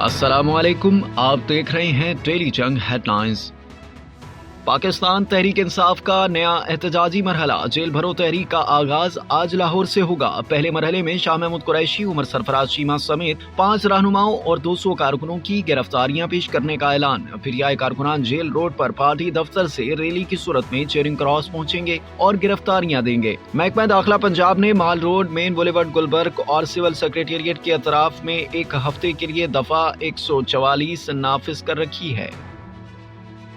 अस्सलाम वालेकुम, आप देख रहे हैं डेली जंग हेडलाइंस। पाकिस्तान तहरीक इंसाफ का नया एहतजाजी मरहला जेल भरो तहरीक का आगाज आज लाहौर से होगा। पहले मरहले में शाह महमूद कुरैशी, उमर सरफराज चीमा समेत 5 रहनुमाओं और 200 कारकुनों की गिरफ्तारियां पेश करने का ऐलान। फिरियाए कारकुनान जेल रोड पर पार्टी दफ्तर से रैली की सूरत में चेरिंग क्रॉस पहुंचेंगे और गिरफ्तारियां देंगे। महकमा दाखिला पंजाब ने माल रोड, मेन बुलेवर्ड गुलबर्ग और सिविल सेक्रेटेरिएट के अतराफ में एक हफ्ते के लिए दफा 144 नाफिज कर रखी है।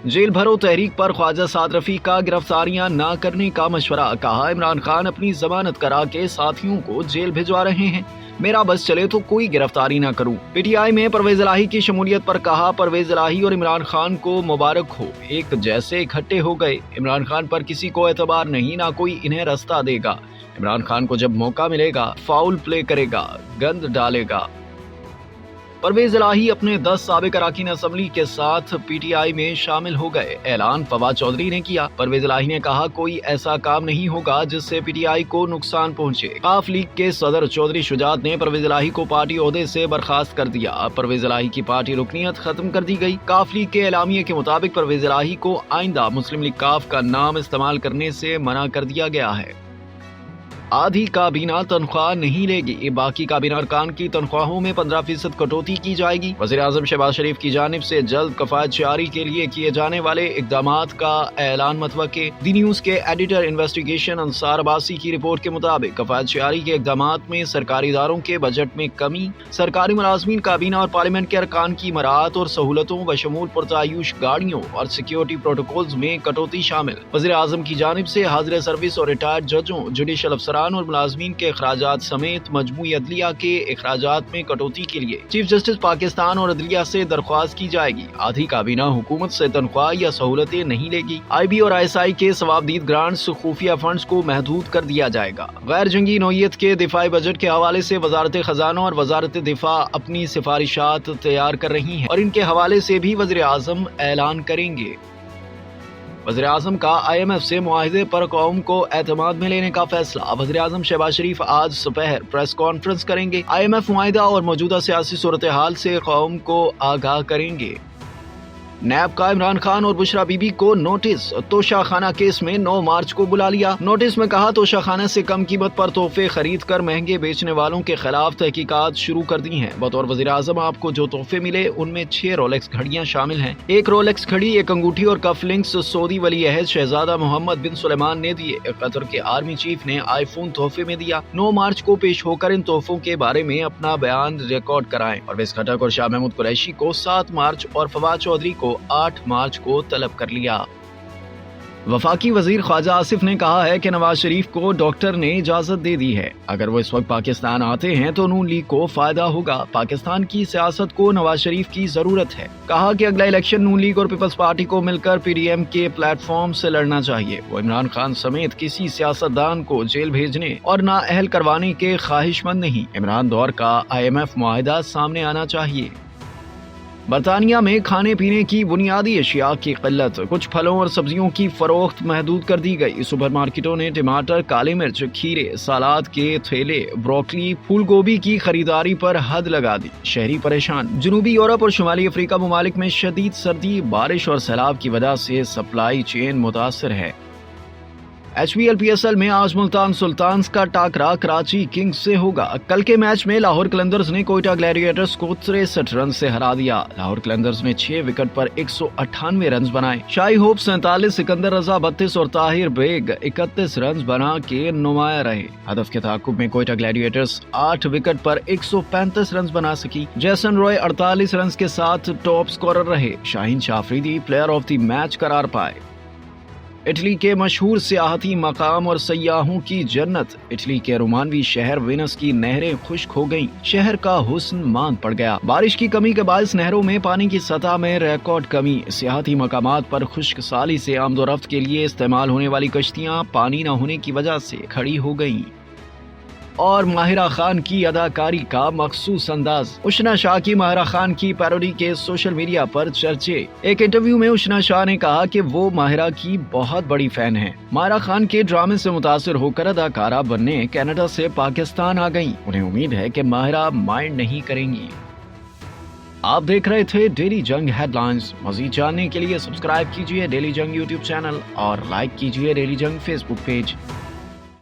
जेल भरो तहरीक पर ख्वाजा साद रफी का गिरफ्तारियां न करने का मशवरा। कहा, इमरान खान अपनी जमानत करा के साथियों को जेल भिजवा रहे हैं, मेरा बस चले तो कोई गिरफ्तारी ना करूं। पीटीआई में परवेज इलाही की शमूलियत पर कहा, परवेज इलाही और इमरान खान को मुबारक हो, एक जैसे इकट्ठे हो गए। इमरान खान पर किसी को एतबार नहीं, ना कोई इन्हें रास्ता देगा। इमरान खान को जब मौका मिलेगा फाउल प्ले करेगा, गंद डालेगा। परवेज इलाही अपने 10 साबिक अरकान असम्बली के साथ पीटीआई में शामिल हो गए। ऐलान फवाद चौधरी ने किया। परवेज इलाही ने कहा, कोई ऐसा काम नहीं होगा जिससे पीटीआई को नुकसान पहुंचे। काफ लीग के सदर चौधरी शुजात ने परवेज इलाही को पार्टी ओहदे से बर्खास्त कर दिया। परवेज इलाही की पार्टी रुकनीत खत्म कर दी गई। काफ लीग के एलामिये के मुताबिक परवेज इलाही को आइंदा मुस्लिम लीग काफ का नाम इस्तेमाल करने से मना कर दिया गया है। आधी काबीना तनख्वाह नहीं लेगी, बाकी काबीना अरकान की तनख्वाहों में 15% कटौती की जाएगी। वज़ीर आज़म शहबाज शरीफ की जानिब से जल्द कफायत जारी के लिए किए जाने वाले इकदामात का ऐलान मतवक्के। दी न्यूज़ के एडिटर इन्वेस्टिगेशन अंसार अब्बासी की रिपोर्ट के मुताबिक कफायत जारी के इकदामात में सरकारी इदारों के बजट में कमी, सरकारी मुलाजमीन, काबीना और पार्लियामेंट के अरकान की मराहत और सहूलतों बशमूल पुरतायुश गाड़ियों और सिक्योरिटी प्रोटोकॉल्स में कटौती शामिल। वज़ीर आज़म की जानिब से हाजिर सर्विस और रिटायर्ड जजों, जुडिशल अफसरान और मुलाजमीन के अखराजात समेत मजमूई अदलिया के अखराजात में कटौती के लिए चीफ जस्टिस पाकिस्तान और अदलिया से दरख्वास्त की जाएगी। आधी काबीना हुकूमत से तनख्वाह या सहूलतें नहीं लेगी। IB और ISI के सवाबदीद ग्रांट्स, खुफिया फंड्स को महदूद कर दिया जाएगा। गैर जंगी नौयत के दिफाई बजट के हवाले से वजारत खजाना और वजारत दिफा अपनी सिफारिशात तैयार कर रही हैं और इनके हवाले से भी वज़ीर आज़म ऐलान करेंगे। वज़ीर आज़म का IMF से मुआहिदे पर कौम को एतमाद में लेने का फैसला। वज़ीर आज़म शहबाज शरीफ आज सुबह प्रेस कॉन्फ्रेंस करेंगे। IMF मुआहिदा और मौजूदा सियासी सूरत हाल से कौम को आगाह करेंगे। नैब का इमरान खान और बुशरा बीबी को नोटिस। तोशाखाना केस में 9 मार्च को बुला लिया। नोटिस में कहा, तोशाखाना से कम कीमत पर तोहफे खरीद कर महंगे बेचने वालों के खिलाफ तहकीकात शुरू कर दी हैं। बतौर वज़ीर आज़म आपको जो तोहफे मिले उनमें 6 रोलेक्स घड़ियां शामिल हैं। 1 रोलेक्स घड़ी, 1 अंगूठी और कफलिंग्स सऊदी वली अहद शहजादा मोहम्मद बिन सुलेमान ने दिए। कतर के आर्मी चीफ ने आईफोन तोहफे में दिया। 9 मार्च को पेश होकर इन तोहफों के बारे में अपना बयान रिकॉर्ड कराएं। परवेज खटक और शाह महमूद कुरैशी को 7 मार्च और फवाद चौधरी को 8 मार्च को तलब कर लिया। वफाकी वजीर ख्वाजा आसिफ ने कहा है कि नवाज शरीफ को डॉक्टर ने इजाजत दे दी है। अगर वो इस वक्त पाकिस्तान आते हैं तो नून लीग को फायदा होगा। पाकिस्तान की सियासत को नवाज शरीफ की जरूरत है। कहा कि अगला इलेक्शन नून लीग और पीपल्स पार्टी को मिलकर PDM के प्लेटफॉर्म से लड़ना चाहिए। वो इमरान खान समेत किसी सियासतदान को जेल भेजने और नाअहल करवाने के ख्वाहिशमंद नहीं। इमरान दौर का IMF मुआहिदा सामने आना चाहिए। बरतानिया में खाने पीने की बुनियादी अशिया की किल्लत, कुछ फलों और सब्जियों की फरोख्त महदूद कर दी गई। सुपर मार्केटों ने टमाटर, काली मिर्च, खीरे, सलाद के थैले, ब्रोकली, फूल गोभी की खरीदारी पर हद लगा दी। शहरी परेशान। जनूबी यूरोप और शुमाली अफ्रीका ममालिक में शदीद सर्दी, बारिश और सैलाब की वजह से सप्लाई चेन मुतासर है। HBL PSL में आज मुल्तान सुल्तान्स का टाकरा कराची किंग्स से होगा। कल के मैच में लाहौर कलंदर्स ने कोयटा ग्लैडिएटर्स को 63 रन से हरा दिया। लाहौर कलंदर्स ने 6 विकेट पर 198 रन बनाए। शाही होप 47, सिकंदर रजा 32 और ताहिर बेग 31 रन बना के नुमाया रहे। हदफ के ताकुब में कोयटा ग्लैडिएटर्स 8 विकेट पर 135 रन बना सकी। जैसन रॉय 48 रन के साथ टॉप स्कोरर रहे। Shaheen Shah Afridi player of the match करार पाए। इटली के मशहूर सियाहती मकाम और सयाहों की जन्नत। इटली के रोमानवी शहर वेनस की नहरें खुश्क हो गईं। शहर का हुस्न मांद पड़ गया। बारिश की कमी के बायस नहरों में पानी की सतह में रिकॉर्ड कमी। सियाहती मकामात पर खुश्क साली से आमदोरफ्त के लिए इस्तेमाल होने वाली कश्तियां पानी न होने की वजह से खड़ी हो गईं। और माहिरा खान की अदाकारी का मखसूस अंदाज। उशना शाह की माहिरा खान की पैरोडी के सोशल मीडिया पर चर्चे। एक इंटरव्यू में उशना शाह ने कहा कि वो माहिरा की बहुत बड़ी फैन है। माहिरा खान के ड्रामे से मुतासिर होकर अदाकारा बनने कनाडा से पाकिस्तान आ गईं। उन्हें उम्मीद है कि माहिरा माइंड नहीं करेंगी। आप देख रहे थे डेली जंग हेडलाइंस। मजीद जानने के लिए सब्सक्राइब कीजिए डेली जंग यूट्यूब चैनल और लाइक कीजिए डेली जंग फेसबुक पेज।